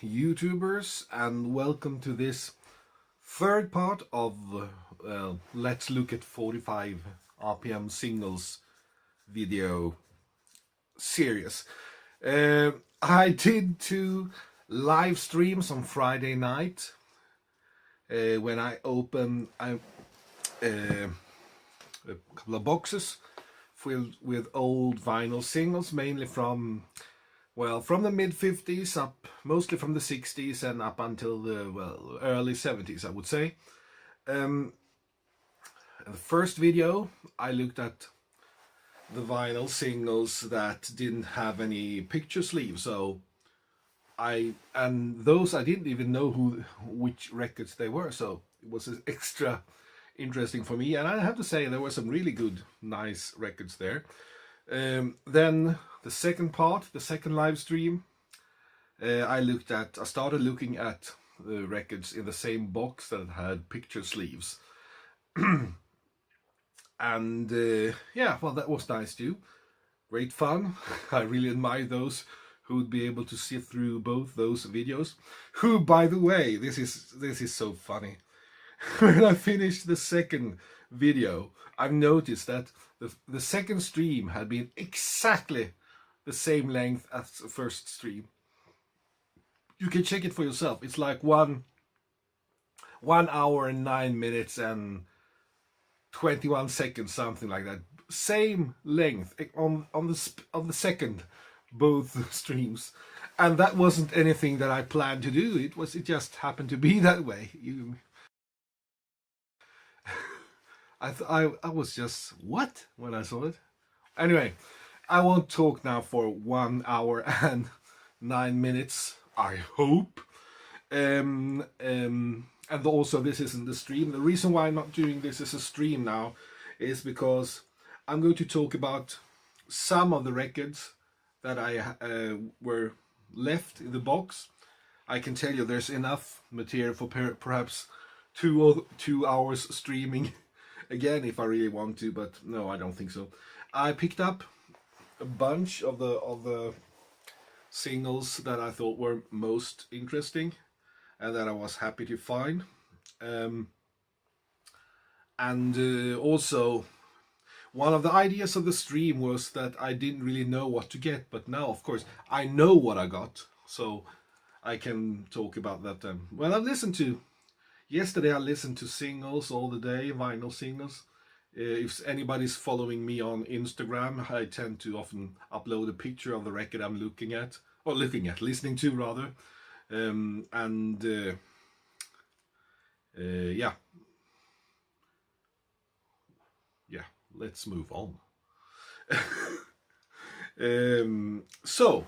YouTubers, and welcome to this third part of Let's Look at 45 RPM Singles video series. I did 2 live streams on Friday night when I opened a couple of boxes filled with old vinyl singles, mainly from the mid-50s up, mostly from the 60s and up until the, early 70s, I would say. In the first video, I looked at the vinyl singles that didn't have any picture sleeves, and those I didn't even know which records they were, so it was extra interesting for me, and I have to say there were some really good, nice records there. Then the second part, the second live stream, I started looking at the records in the same box that had picture sleeves. And that was nice too. Great fun. I really admire those who would be able to sit through both those videos. Who, by the way, this is so funny. When I finished the second video, I've noticed that the second stream had been exactly the same length as the first stream. You can check it for yourself. It's like 1 hour and 9 minutes and 21 seconds, something like that. Same length on the second, both streams, and that wasn't anything that I planned to do. It just happened to be that way. I was just, what, when I saw it. Anyway, I won't talk now for 1 hour and 9 minutes, I hope. And also, this isn't the stream. The reason why I'm not doing this as a stream now is because I'm going to talk about some of the records that were left in the box. I can tell you there's enough material for perhaps 2 hours streaming again if I really want to, but no, I don't think so. I picked up a bunch of the singles that I thought were most interesting and that I was happy to find. Also, one of the ideas of the stream was that I didn't really know what to get, but now, of course, I know what I got, so I can talk about that. Yesterday I listened to singles all the day, vinyl singles. If anybody's following me on Instagram, I tend to often upload a picture of the record I'm listening to rather. Let's move on. So,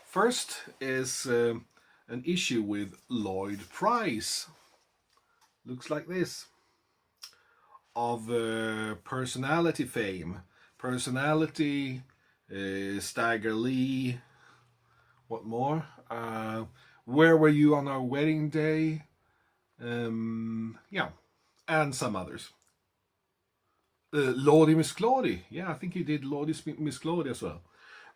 first is an issue with Lloyd Price. Looks like this. Of Personality fame. Personality, Stagger Lee, what more? Where Were You on Our Wedding Day? And some others. Lordy Miss Claudie. Yeah, I think he did Lordy Miss Claudie as well.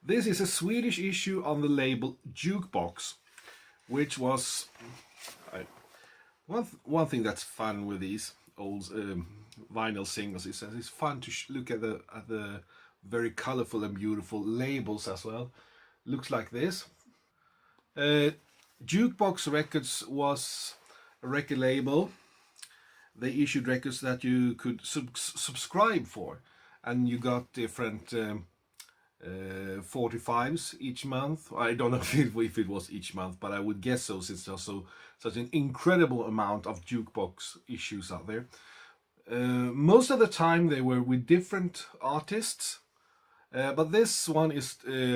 This is a Swedish issue on the label Jukebox, which was one thing that's fun with these old vinyl singles is that it's fun to look at the very colorful and beautiful labels as well. Looks like this. Jukebox Records was a record label. They issued records that you could subscribe for, and you got different 45s each month. I don't know if it was each month, but I would guess so, since there's such an incredible amount of jukebox issues out there. Most of the time they were with different artists, but this one is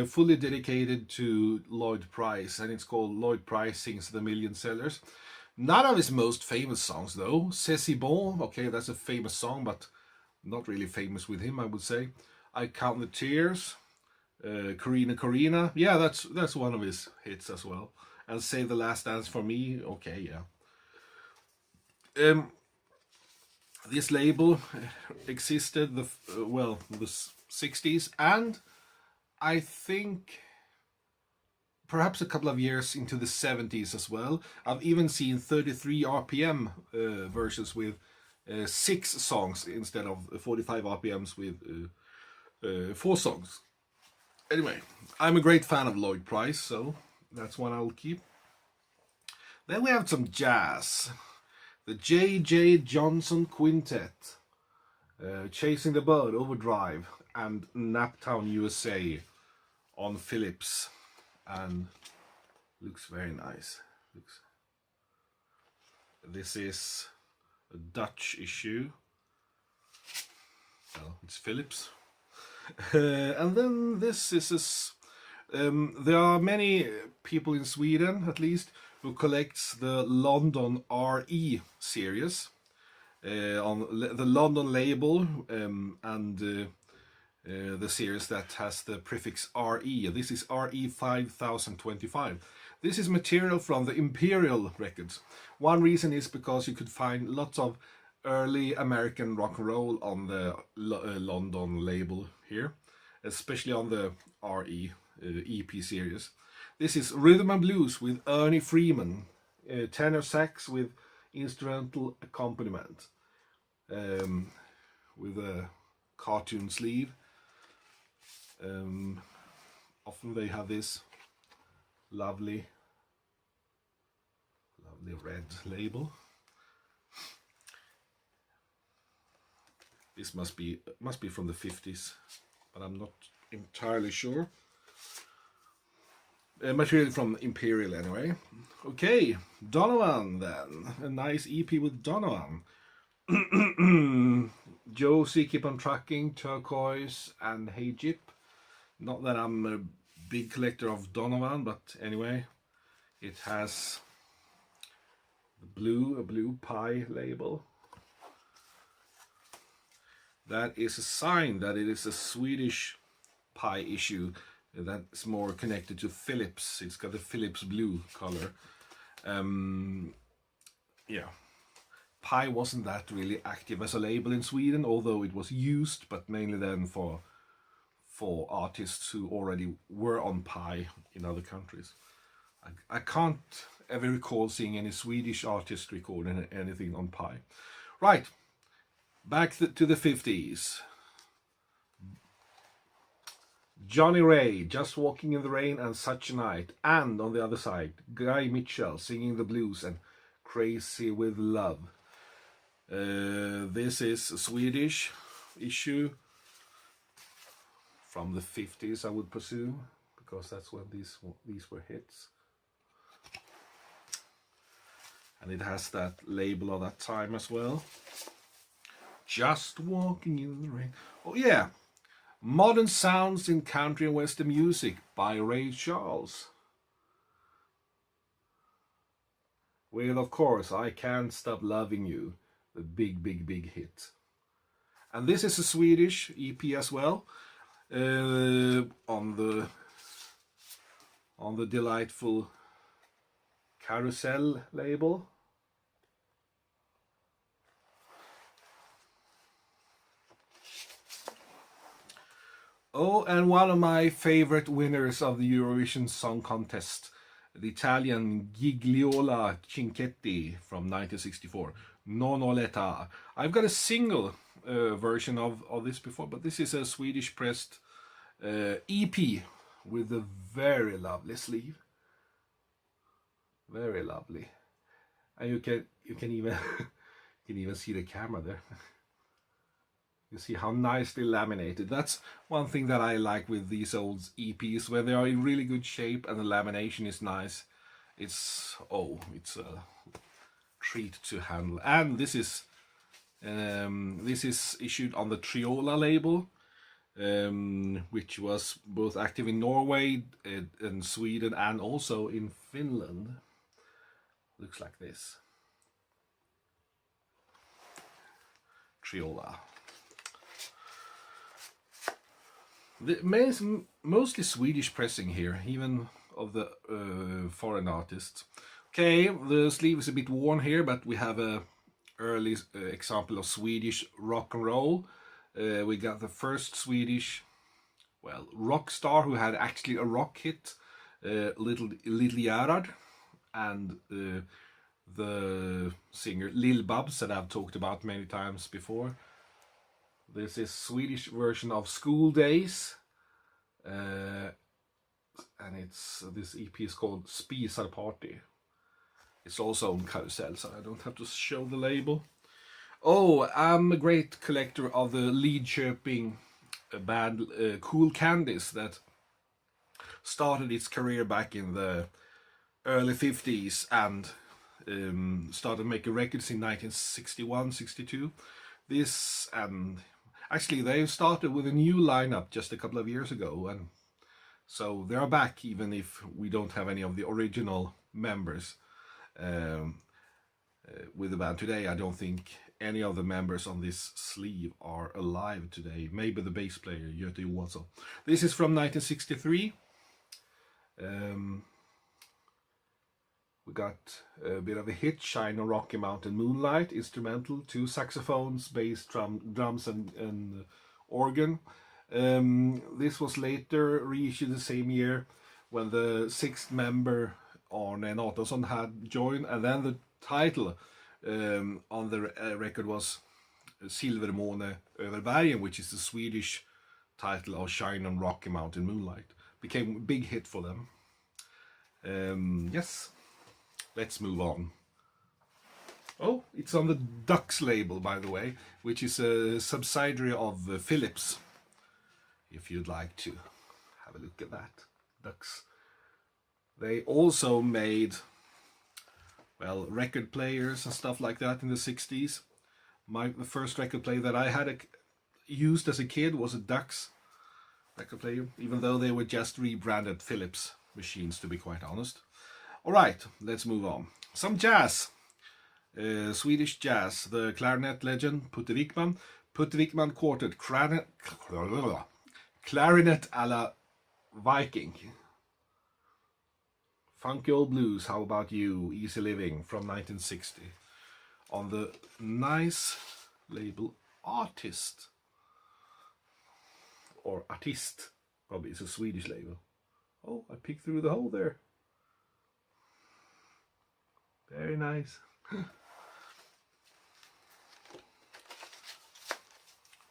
fully dedicated to Lloyd Price, and it's called Lloyd Price Sings the Million Sellers. None of his most famous songs, though. C'est si bon, okay, that's a famous song, but not really famous with him, I would say. I Count the Tears, Corina Corina, yeah, that's one of his hits as well. And Save the Last Dance for Me, okay, yeah. This label existed the 60s, and I think perhaps a couple of years into the 70s as well. I've even seen 33 RPM versions with 6 songs instead of 45 RPMs with 4 songs. Anyway, I'm a great fan of Lloyd Price, so that's one I'll keep. Then we have some jazz. The J.J. Johnson Quintet, Chasing the Bird, Overdrive, and Naptown USA on Philips, and looks very nice. This is a Dutch issue. Well, it's Philips. And then this is there are many people in Sweden, at least, who collects the London RE series on the London label, and the series that has the prefix RE. This is RE 5025. This is material from the Imperial records. One reason is because you could find lots of early American rock and roll on the London label here, especially on the RE EP series. This is Rhythm and Blues with Ernie Freeman, tenor sax with instrumental accompaniment, with a cartoon sleeve. Often they have this lovely red label. This must be from the 50s, but I'm not entirely sure. Material from Imperial anyway. Okay, Donovan then. A nice EP with Donovan. Josie, Keep on Trucking, Turquoise, and Hey Jip. Not that I'm a big collector of Donovan, but anyway, it has a blue pie label. That is a sign that it is a Swedish pie issue that's more connected to Philips. It's got a Philips blue color. Yeah, pie wasn't that really active as a label in Sweden, although it was used, but mainly then for artists who already were on pie in other countries. I can't ever recall seeing any Swedish artist recording anything on pie. Right, back to the 50s. Johnny Ray, Just Walking in the Rain and Such a Night, and on the other side, Guy Mitchell singing the blues and Crazy with Love. This is a Swedish issue from the 50s, I would presume, because that's when these were hits. And it has that label of that time as well. Just Walking in the Rain. Oh yeah, Modern Sounds in Country and Western Music by Ray Charles. With, of course, I Can't Stop Loving You, the big hit. And this is a Swedish EP as well, on the delightful Carousel label. Oh, and one of my favorite winners of the Eurovision Song Contest, the Italian Gigliola Cinquetti from 1964, Non Oleta. I've got a single version of this before, but this is a Swedish pressed EP with a very lovely sleeve. Very lovely. And you can even you can even see the camera there. You see how nicely laminated. That's one thing that I like with these old EPs, where they are in really good shape and the lamination is nice. It's a treat to handle. And this is issued on the Triola label, which was both active in Norway and Sweden and also in Finland. Looks like this. Triola. Mostly Swedish pressing here, even of the foreign artists. Okay, the sleeve is a bit worn here, but we have a early example of Swedish rock and roll. We got the first Swedish, rock star who had actually a rock hit Little Gerhard, and the singer Lil Babs that I've talked about many times before. This is Swedish version of School Days, and this EP is called Spisar Party. It's also on Carousel, so I don't have to show the label. Oh, I'm a great collector of the Lidköping band Cool Candies that started its career back in the early 50s and started making records in 1961, 62. This, actually they started with a new lineup just a couple of years ago, and so they're back even if we don't have any of the original members with the band today. I don't think any of the members on this sleeve are alive today. Maybe the bass player Göte Johansson. This is from 1963. We got a bit of a hit, Shine on Rocky Mountain Moonlight, instrumental, 2 saxophones, bass, drums and organ. This was later reissued the same year when the 6th member Arne Nathanaelsson had joined, and then the title on the record was Silvermåne över bergen, which is the Swedish title of Shine on Rocky Mountain Moonlight. Became a big hit for them. Yes, let's move on. Oh, it's on the Dux label, by the way, which is a subsidiary of Philips, if you'd like to have a look at that. Dux. They also made, well, record players and stuff like that in the 60s. The first record player that I had used as a kid was a Dux record player, even though they were just rebranded Philips machines, to be quite honest. Alright, let's move on. Some jazz. Swedish jazz. The clarinet legend Putte Wickman Quartet. Clarinet a la Viking. Funky Old Blues, How About You, Easy Living from 1960. On the nice label Artist. Or Artist, probably it's a Swedish label. Oh, I peeked through the hole there. Very nice.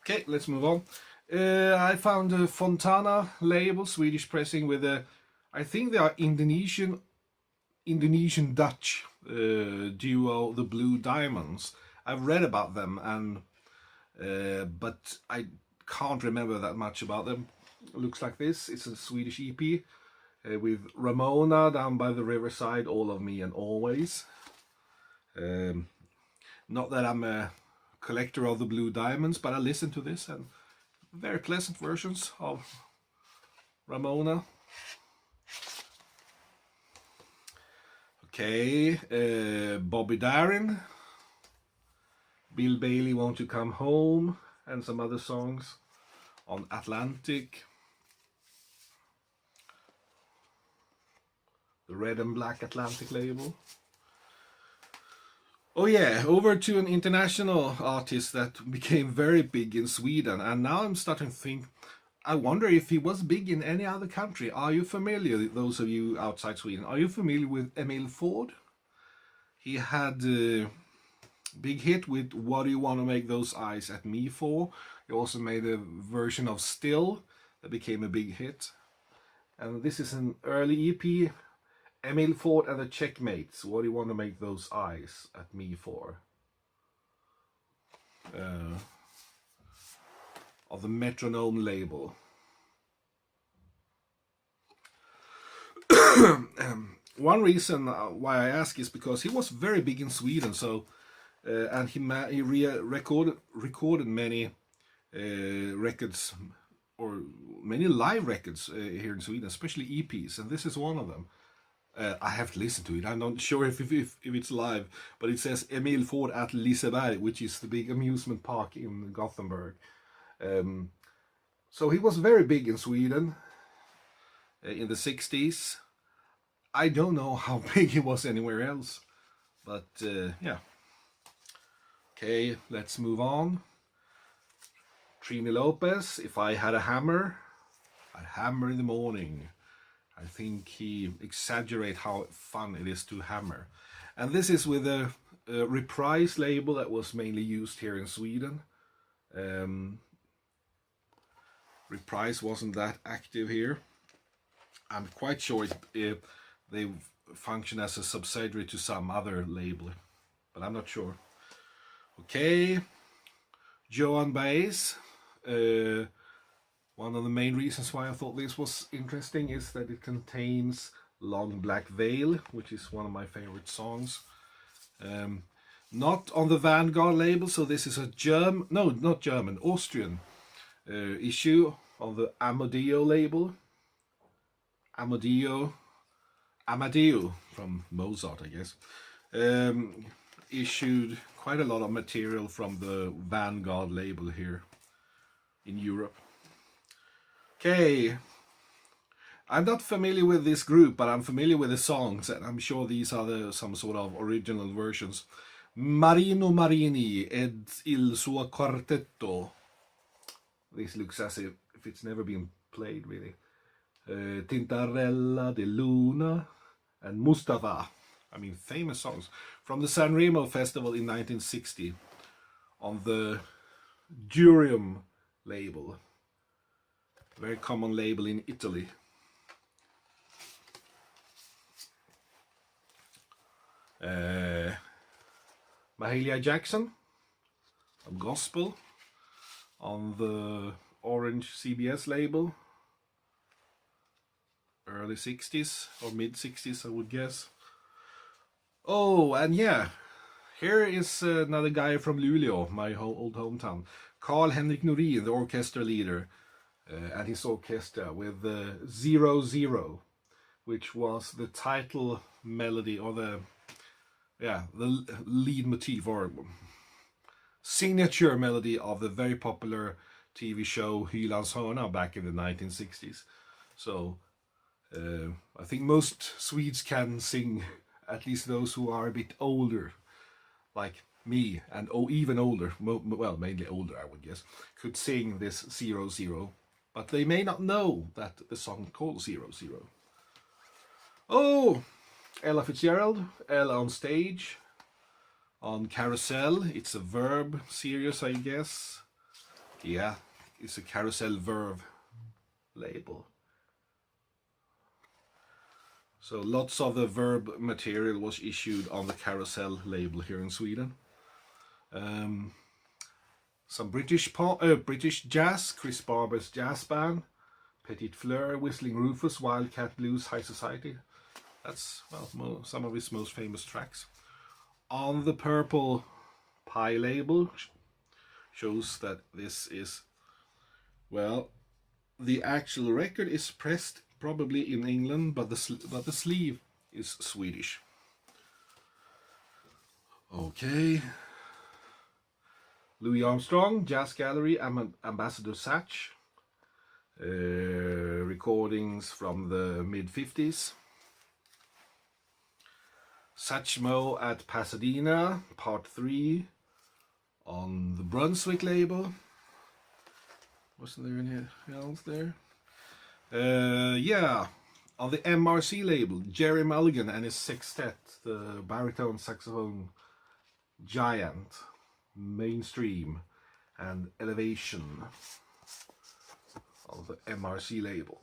Okay, let's move on. I found a Fontana label, Swedish pressing with a, I think they are Indonesian Dutch duo, the Blue Diamonds. I've read about them, and but I can't remember that much about them. It looks like this. It's a Swedish EP with Ramona, Down by the Riverside, All of Me and Always. Not that I'm a collector of the Blue Diamonds, but I listened to this, and very pleasant versions of Ramona. Okay, Bobby Darin, Bill Bailey, Won't You Come Home, and some other songs on Atlantic. The Red and Black Atlantic label. Oh yeah, over to an international artist that became very big in Sweden, and now I'm starting to think, I wonder if he was big in any other country. Are you familiar, those of you outside Sweden, are you familiar with Emil Ford? He had a big hit with What Do You Want to Make Those Eyes at Me For? He also made a version of Still that became a big hit. And this is an early EP, Emil Ford and the Checkmates, What Do You Want to Make Those Eyes at Me For? Of the Metronome label. One reason why I ask is because he was very big in Sweden, so and he recorded many records, or many live records here in Sweden, especially EPs, and this is one of them. I have to listen to it. I'm not sure if it's live, but it says Emil Ford at Liseberg, which is the big amusement park in Gothenburg. So he was very big in Sweden in the 60s. I don't know how big he was anywhere else, but yeah. Okay, let's move on. Trini Lopez, If I Had a Hammer, I'd hammer in the morning. I think he exaggerates how fun it is to hammer. And this is with a Reprise label that was mainly used here in Sweden. Reprise wasn't that active here. I'm quite sure they function as a subsidiary to some other label, but I'm not sure. Okay, Joan Baez. One of the main reasons why I thought this was interesting is that it contains Long Black Veil, which is one of my favorite songs. Not on the Vanguard label, so this is a Austrian issue on the Amadeo label. Amadeo from Mozart, I guess. Issued quite a lot of material from the Vanguard label here in Europe. Okay, I'm not familiar with this group, but I'm familiar with the songs, and I'm sure these are some sort of original versions. Marino Marini ed il suo quartetto. This looks as if it's never been played, really. Tintarella de Luna and Mustafa. I mean, famous songs from the San Remo Festival in 1960 on the Durium label. Very common label in Italy. Mahalia Jackson of Gospel on the Orange CBS label. Early 60s or mid 60s, I would guess. Oh, and yeah, here is another guy from Luleå, my old hometown. Carl-Henrik Norin, the orchestra leader, and his orchestra with the 00, which was the title melody or the lead motif or signature melody of the very popular TV show Hylands hörna back in the 1960s. So I think most Swedes can sing, at least those who are a bit older, like me, and even older, well, mainly older, I would guess, could sing this 00, but they may not know that the song called 00. Oh, Ella Fitzgerald, Ella on Stage, on Carousel. It's a Verb series, I guess. Yeah, it's a Carousel Verb label. So lots of the Verb material was issued on the Carousel label here in Sweden. Some British jazz, Chris Barber's jazz band, Petit Fleur, Whistling Rufus, Wildcat Blues, High Society. That's, well, some of his most famous tracks. On the Purple Pie label, shows that this is, well, the actual record is pressed probably in England, but the sleeve is Swedish. Okay. Louis Armstrong, Jazz Gallery, Ambassador Satch. Recordings from the mid-50s. Satchmo at Pasadena, Part 3, on the Brunswick label. Wasn't there anything else there? Yeah, on the MRC label, Jerry Mulligan and his sextet, the baritone saxophone giant, Mainstream and Elevation on the MRC label.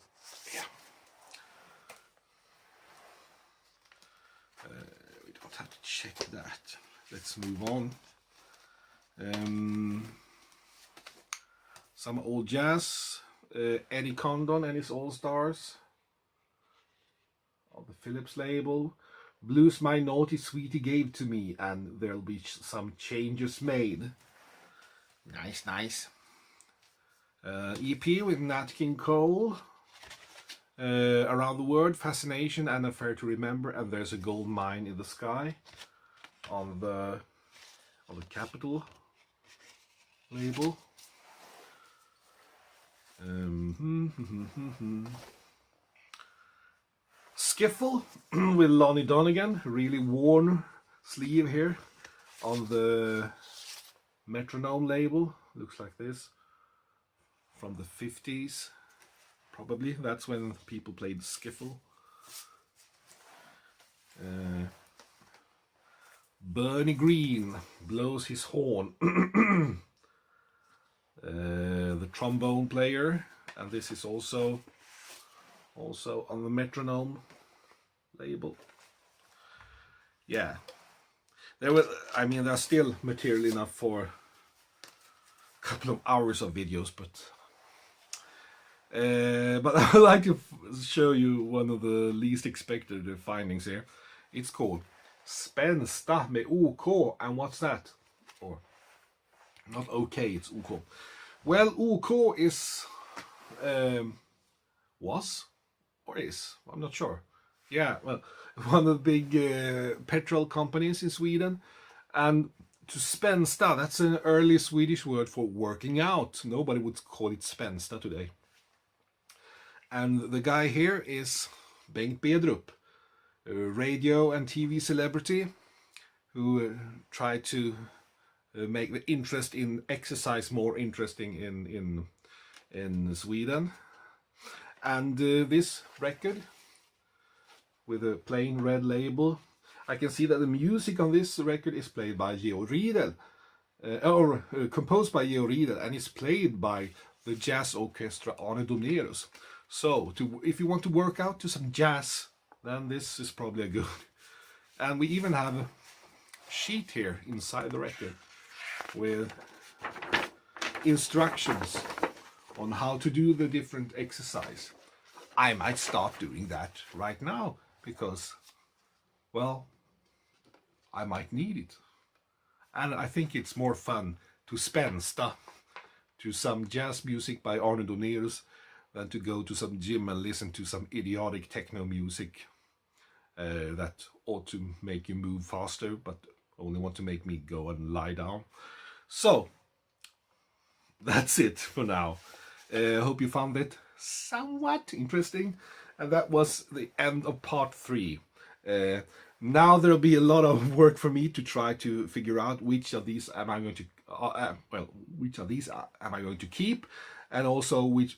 Yeah. We don't have to check that. Let's move on. Some old jazz. Eddie Condon and his All-Stars on the Philips label. Blues My Naughty Sweetie Gave to Me, and There'll Be Some Changes Made. Nice, nice. EP with Nat King Cole. Around the World, Fascination and Affair to Remember, and There's a Gold Mine in the Sky on the Capitol label. Skiffle with Lonnie Donegan, really worn sleeve here on the Metronome label. Looks like this, from the 50s Probably that's when people played skiffle. Bernie Green blows his horn. The trombone player, and this is also on the metronome label. Yeah, there's still material enough for a couple of hours of videos, but I would like to show you one of the least expected findings here. It's called Spänsta med OK, and what's that? Or not OK, it's OK. Well, OK is was or is, I'm not sure. Yeah, well, one of the big petrol companies in Sweden. And to spänsta, that's an early Swedish word for working out. Nobody would call it spänsta today. And the guy here is Bengt Bedrup, a radio and TV celebrity who tried to make the interest in exercise more interesting in Sweden. And this record with a plain red label, I can see that the music on this record is played by Georg Riedel, composed by Georg Riedel, and is played by the jazz orchestra Arne Domnerus. So if you want to work out to some jazz, then this is probably a good. And we even have a sheet here inside the record with instructions on how to do the different exercise. I might start doing that right now because, well, I might need it. And I think it's more fun to spänsta to some jazz music by Arne Domnerus than to go to some gym and listen to some idiotic techno music that ought to make you move faster, but only want to make me go and lie down. So, that's it for now. Hope you found it somewhat interesting. And that was the end of part 3. Now there'll be a lot of work for me to try to figure out which of these am I going to which of these am I going to keep, and also which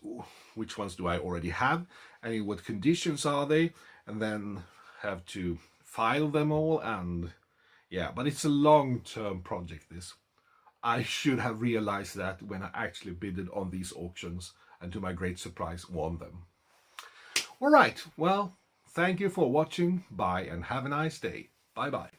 ones do I already have, and in what conditions are they, and then have to file them all. And yeah, but it's a long-term project, this. I should have realized that when I actually bidded on these auctions, and to my great surprise won them. All right, well, thank you for watching. Bye and have a nice day. Bye bye.